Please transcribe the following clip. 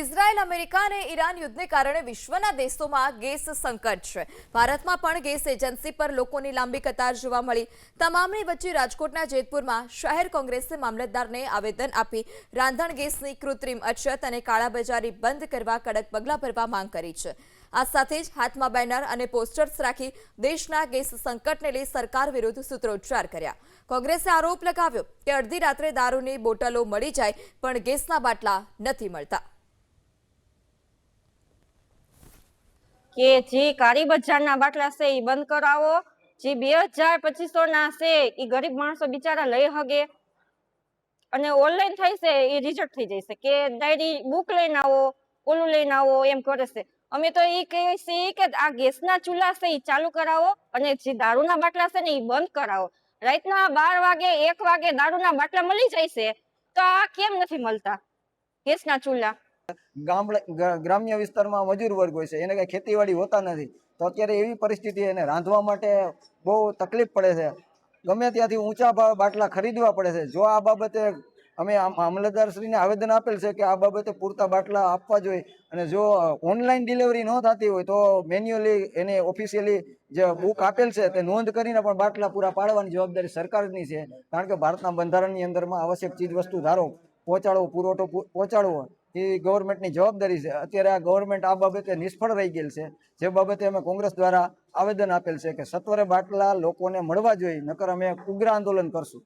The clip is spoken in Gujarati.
ઇઝરાયલ, અમેરિકા અને ઈરાન યુદ્ધને કારણે વિશ્વના દેશોમાં ગેસ સંકટ છે। ભારતમાં પણ ગેસ એજન્સી પર લોકોની લાંબી કતાર જોવા મળી। તમામની વચ્ચે રાજકોટના જેતપુરમાં શહેર કોંગ્રેસે મામલતદારને આવેદન આપી રાંધણ ગેસની કૃત્રિમ અછત અને કાળાબજારી બંધ કરવા કડક પગલાં ભરવા માંગ કરી છે। આ સાથે જ હાથમાં બેનર અને પોસ્ટર્સ રાખી દેશના ગેસ સંકટને લઈ સરકાર વિરુદ્ધ સૂત્રોચ્ચાર કર્યા। કોંગ્રેસે આરોપ લગાવ્યો કે અડધી રાત્રે દારૂની બોટલો મળી જાય પણ ગેસના બાટલા નથી મળતા। કે જે કાળી બજારના બાટલા છે એ બંધ કરાવો, જે 2000-2500 ના છે એ ગરીબ માણસો બિચારા લઈ હગે અને ઓનલાઈન થઈ છે એ રિજેક્ટ થઈ જશે કે ડાયરી બુક લઈને આવો, ઓલું લઈને આવો એમ કરે છે। અમે તો એ કહીએ છીએ કે આ ગેસના ચૂલા છે એ ચાલુ કરાવો અને જે દારૂના બાટલા છે ને એ બંધ કરાવો। રાતના 12 વાગે 1 વાગે દારૂના બાટલા મળી જાય છે તો આ કેમ નથી મળતા ગેસના ચૂલા? ગ્રામ્ય વિસ્તારમાં મજૂર વર્ગ હોય છે, એને કઈ ખેતીવાડી હોતા નથી, તો અત્યારે એવી પરિસ્થિતિ એને રાંધવા માટે બહુ તકલીફ પડે છે। ગમે ત્યાંથી ઊંચા ભાવ બાટલા ખરીદવા પડે છે। જો આ બાબતે અમે મામલતદારશ્રીને આવેદન આપેલ છે કે આ બાબતે પૂરતા બાટલા આપવા જોઈએ અને જો ઓનલાઈન ડિલિવરી ન થતી હોય તો મેન્યુઅલી એને ઓફિશિયલી જે બુક આપેલ છે તે નોંધ કરીને પણ બાટલા પૂરા પાડવાની જવાબદારી સરકારની છે। કારણ કે ભારતના બંધારણની અંદરમાં આવશ્યક ચીજ વસ્તુ ધારો પહોંચાડવો, પુરવઠો પહોંચાડવો એ ગવર્મેન્ટની જવાબદારી છે। અત્યારે આ ગવર્મેન્ટ આ બાબતે નિષ્ફળ રહી ગયેલ છે, જે બાબતે અમે કોંગ્રેસ દ્વારા આવેદન આપેલ છે કે સત્વરે બાટલા લોકોને મળવા જોઈએ, નકર અમે ઉગ્ર આંદોલન કરશું।